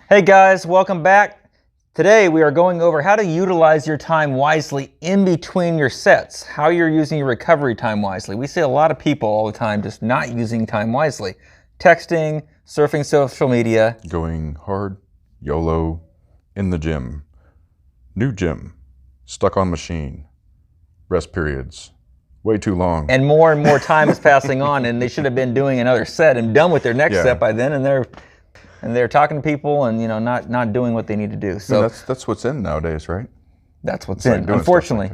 Hey guys, welcome back. Today we are going over how to utilize your time wisely in between your sets, how you're using your recovery time wisely. We see a lot of people all the time just not using time wisely. Texting, surfing social media. Going hard, YOLO, in the gym, new gym, stuck on machine, rest periods, way too long. And more time is passing on, and they should have been doing another set and done with their next set by then, and they're talking to people and not doing what they need to do. So that's what's in nowadays, right? That's what's in. Unfortunately,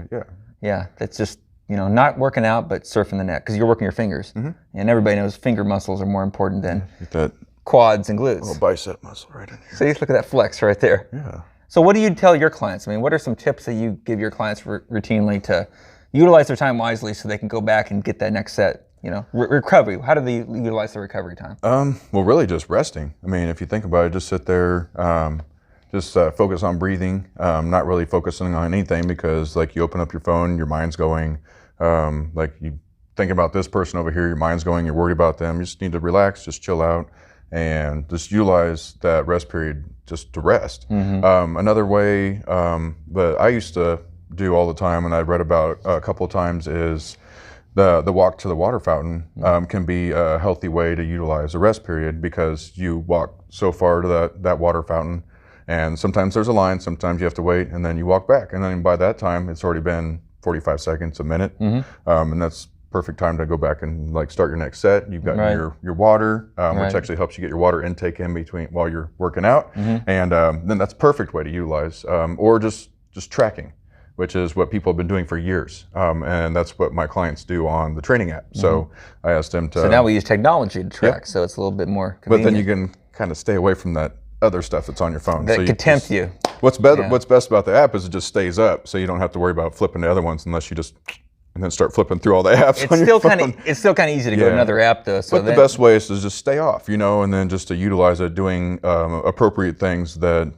yeah, that's just not working out, but surfing the net because you're working your fingers, and everybody knows finger muscles are more important than that quads and glutes. little bicep muscle right in here. See, look at that flex right there. Yeah. So what do you tell your clients? I mean, what are some tips that you give your clients routinely to utilize their time wisely so they can go back and get that next set? Recovery. How do they utilize the recovery time? Well, really just resting. I mean, if you think about it, just sit there, focus on breathing, not really focusing on anything because like you open up your phone, your mind's going, like you think about this person over here, your mind's going, you're worried about them. You just need to relax, just chill out and just utilize that rest period just to rest. Another way that I used to do all the time and I read about a couple of times is the walk to the water fountain can be a healthy way to utilize the rest period because you walk so far to that water fountain and sometimes there's a line, sometimes you have to wait and then you walk back and then by that time it's already been 45 seconds, a minute, and that's perfect time to go back and like start your next set. You've got your water, which actually helps you get your water intake in between while you're working out, and then that's a perfect way to utilize, or just tracking, which is what people have been doing for years, and that's what my clients do on the training app. So I asked them to. So now we use technology to track, so it's a little bit more convenient. But then you can kind of stay away from that other stuff that's on your phone. That could tempt you. What's better? What's best about the app is it just stays up, so you don't have to worry about flipping to other ones unless you just and then start flipping through all the apps. It's still kind of easy to go to another app though. So but the best way is to just stay off, and then just to utilize it doing appropriate things that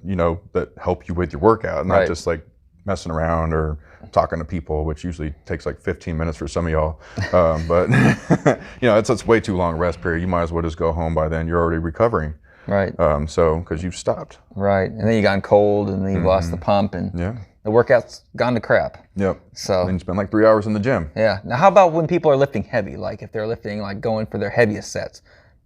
that help you with your workout, not just like messing around or talking to people, which usually takes like 15 minutes for some of y'all. But it's way too long rest period. You might as well just go home by then. You're already recovering. Right. So because you've stopped. Right, and then you gotten cold, and then you lost the pump, and the workout's gone to crap. Yep. So then you spend like 3 hours in the gym. Yeah. Now, how about when people are lifting heavy? Like if they're lifting, like going for their heaviest sets,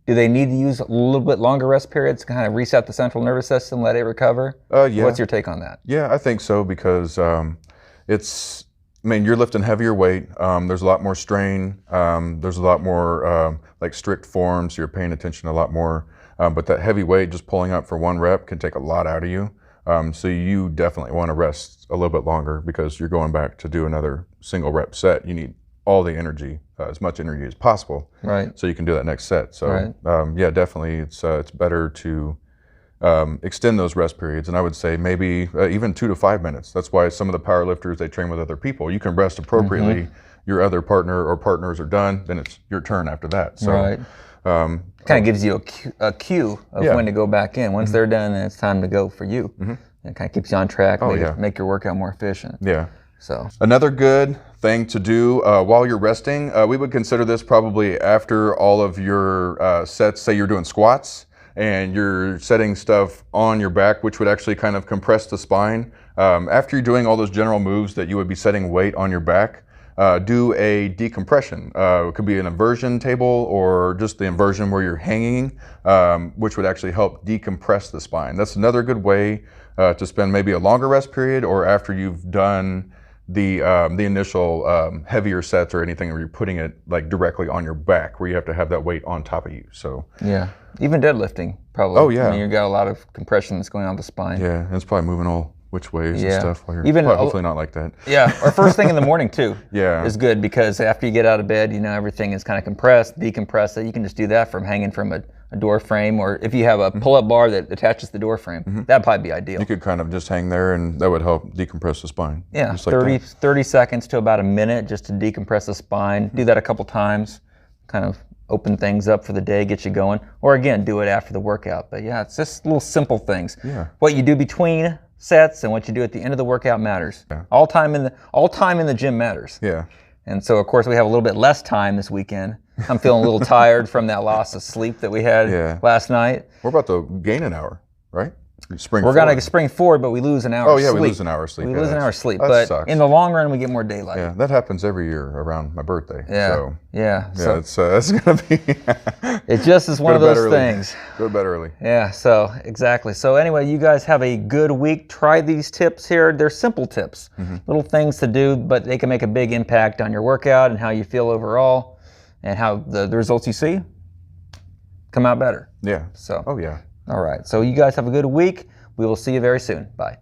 do they need to use a little bit longer rest periods to kind of reset the central nervous system, let it recover? Yeah. What's your take on that? Yeah, I think so because you're lifting heavier weight. There's a lot more strain. There's a lot more like strict forms. You're paying attention a lot more. But that heavy weight, just pulling up for one rep can take a lot out of you. So you definitely want to rest a little bit longer because you're going back to do another single rep set. You need all the energy, as much energy as possible, so you can do that next set. So definitely it's better to extend those rest periods, and I would say maybe even 2 to 5 minutes. That's why some of the power lifters, they train with other people. You can rest appropriately. Your other partner or partners are done, then it's your turn after that. So kind of gives you a cue of when to go back in. Once they're done, then it's time to go for you. It kind of keeps you on track, make your workout more efficient. Yeah. So another good thing to do while you're resting, we would consider this probably after all of your sets. Say you're doing squats and you're setting stuff on your back, which would actually kind of compress the spine. After you're doing all those general moves that you would be setting weight on your back, do a decompression. It could be an inversion table or just the inversion where you're hanging, which would actually help decompress the spine. That's another good way to spend maybe a longer rest period or after you've done the initial heavier sets or anything where you're putting it like directly on your back where you have to have that weight on top of you. So even deadlifting probably. Oh yeah. I mean, you've got a lot of compression that's going on the spine. Yeah, and it's probably moving all which ways and stuff. While you're hopefully not like that. Yeah, or first thing in the morning too. Is good because after you get out of bed, everything is kind of compressed, decompressed. So you can just do that from hanging from a door frame, or if you have a pull-up bar that attaches the door frame, that'd probably be ideal. You could kind of just hang there, and that would help decompress the spine. Yeah, just like 30 seconds to about a minute just to decompress the spine. Do that a couple times, kind of open things up for the day, get you going. Or again, do it after the workout. But yeah, it's just little simple things. Yeah. What you do between sets and what you do at the end of the workout matters. Yeah. All time in the gym matters. Yeah. And so of course we have a little bit less time this weekend. I'm feeling a little tired from that loss of sleep that we had last night. We're about to gain an hour, right? spring We're forward. going to spring forward, but we lose an hour Oh of yeah, sleep. we lose an hour of sleep. We Yeah, lose an hour of sleep, that but sucks. in the long run, we get more daylight. Yeah, that happens every year around my birthday. Yeah, So, yeah. yeah, it's gonna be. It just is one of those things. Go to bed early. Yeah, so exactly. So anyway, you guys have a good week. Try these tips here. They're simple tips, little things to do, but they can make a big impact on your workout and how you feel overall, and how the results you see come out better. Yeah. So. Oh yeah. All right. So you guys have a good week. We will see you very soon. Bye.